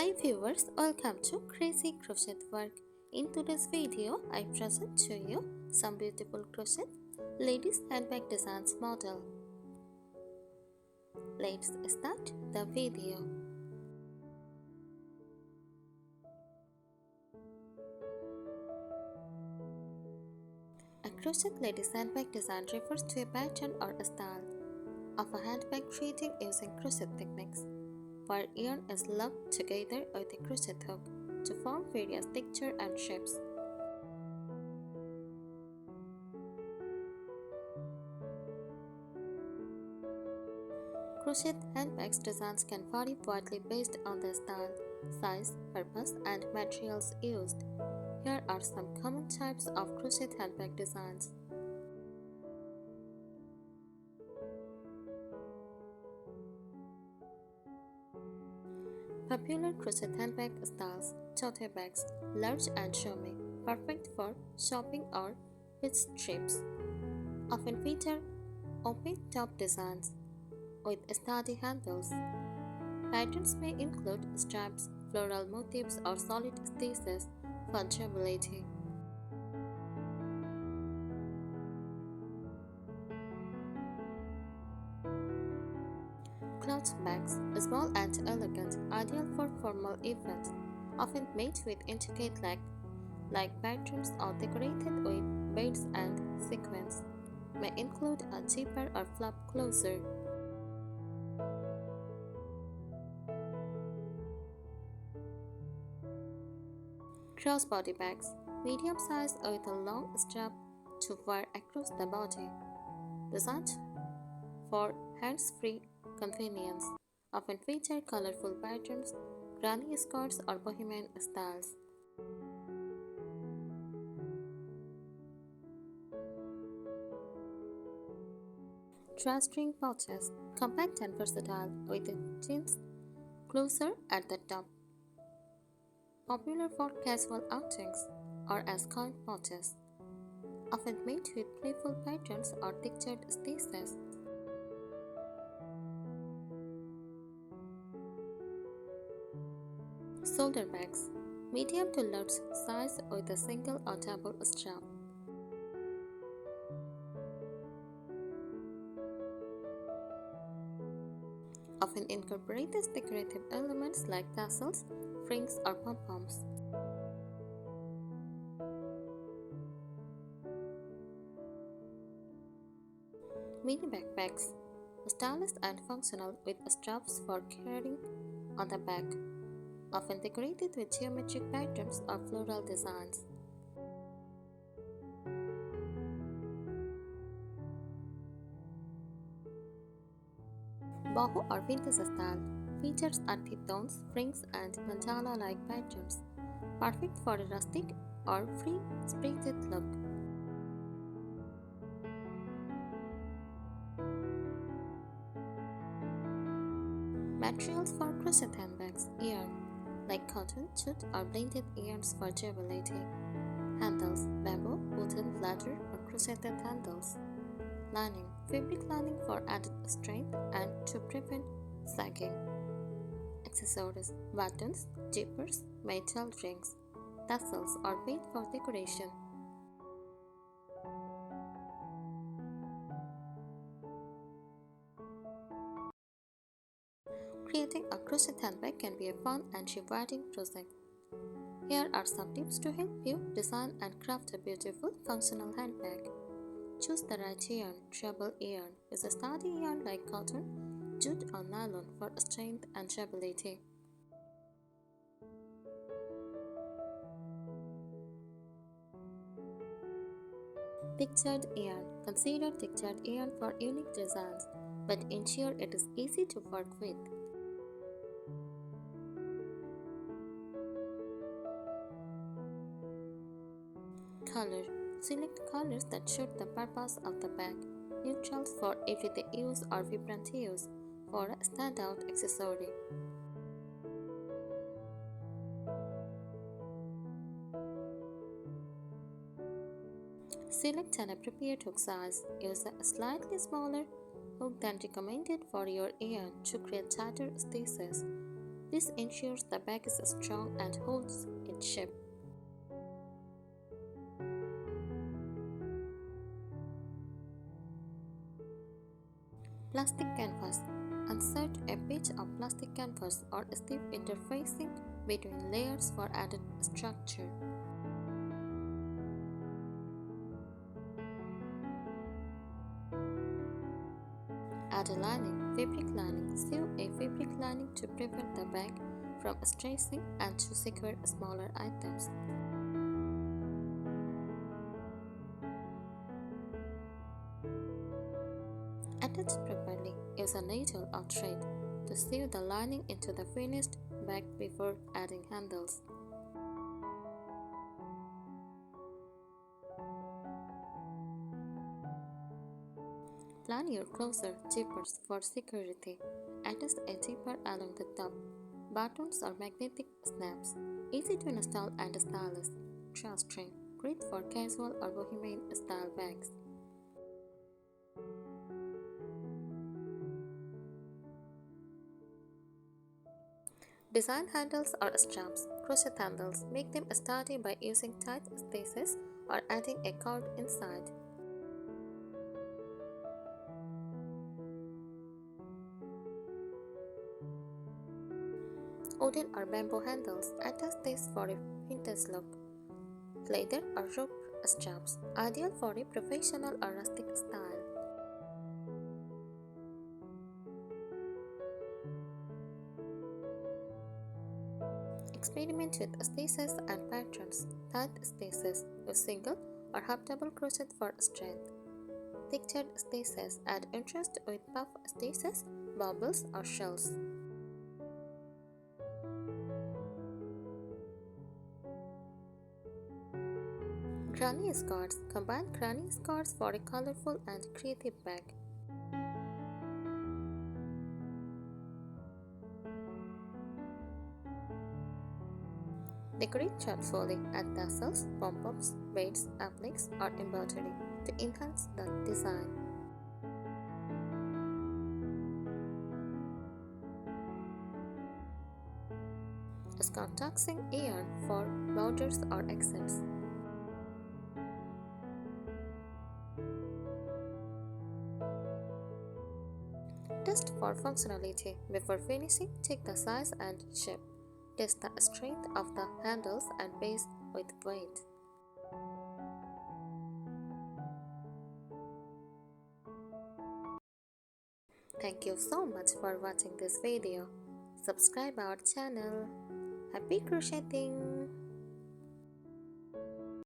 Hi viewers, welcome to Crazy Crochet Work. In today's video, I present to you some beautiful crochet ladies handbag designs model. Let's start the video. A crochet ladies handbag design refers to a pattern or a style of a handbag created using crochet techniques, where yarn is locked together with a crochet hook to form various textures and shapes. Crochet handbags designs can vary widely based on the style, size, purpose, and materials used. Here are some common types of crochet handbag designs. Popular crochet handbag styles: tote bags, large and showy, perfect for shopping or beach trips. Often feature open top designs with sturdy handles. Patterns may include straps, floral motifs, or solid stitches for durability. Cloth bags, small and elegant, ideal for formal events, often made with intricate like patterns or decorated with beads and sequins. May include a zipper or flap closure. Crossbody bags, medium size with a long strap to wear across the body, designed for hands-free convenience, often feature colorful patterns, granny skirts, or bohemian styles. Drawstring pouches, compact and versatile, with a jeans closer at the top. Popular for casual outings or as coin pouches, often made with playful patterns or textured stitches. Shoulder bags, medium to large size with a single or double strap. Often incorporates decorative elements like tassels, rings, or pom-poms. Mini backpacks, stylish and functional with straps for carrying on the back, often decorated with geometric patterns or floral designs. Boho or vintage style features earthy tones, rings, and mandala-like patterns, perfect for a rustic or free-spirited look. Materials for crochet handbags: yarn, like cotton, jute, or blended yarns for durability. Handles: bamboo, wooden, leather, or crocheted handles. Lining: fabric lining for added strength and to prevent sagging. Accessories: buttons, zippers, metal rings, tassels, or bead for decoration. Creating a crochet handbag can be a fun and rewarding project. Here are some tips to help you design and craft a beautiful, functional handbag. Choose the right yarn. Treble yarn is a sturdy yarn like cotton, jute, or nylon for strength and durability. Textured yarn. Consider textured yarn for unique designs, but ensure it is easy to work with. Color. Select colors that suit the purpose of the bag. Neutrals for everyday use or vibrant use for a standout accessory. Select an appropriate hook size. Use a slightly smaller hook than recommended for your yarn to create tighter stitches. This ensures the bag is strong and holds its shape. Plastic canvas. Insert a piece of plastic canvas or stiff interfacing between layers for added structure. Add a lining, fabric lining. Sew a fabric lining to prevent the bag from stretching and to secure smaller items. Attach properly. Use a needle or thread to sew the lining into the finished bag before adding handles. Plan your closer zippers for security. Attach a zipper along the top. Buttons or magnetic snaps. Easy to install and stylish. Drawstring. Great for casual or bohemian style bags. Design handles or straps. Crochet handles. Make them sturdy by using tight stitches or adding a cord inside. Wooden or bamboo handles. Attach these for a vintage look. Leather or rope straps. Ideal for a professional or rustic style. Experiment with stitches and patterns. Tight stitches with single or half double crochet for strength. Textured stitches add interest with puff stitches, bubbles, or shells. Granny scarves. Combine granny scarves for a colorful and creative bag. Decorate thoughtfully, add tassels, pom-poms, beads, appliques, or embroidery to enhance the design. Contacting yarn for borders or accents. Test for functionality. Before finishing, check the size and shape. Test the strength of the handles and base with weight. Thank you so much for watching this video. Subscribe our channel. Happy crocheting!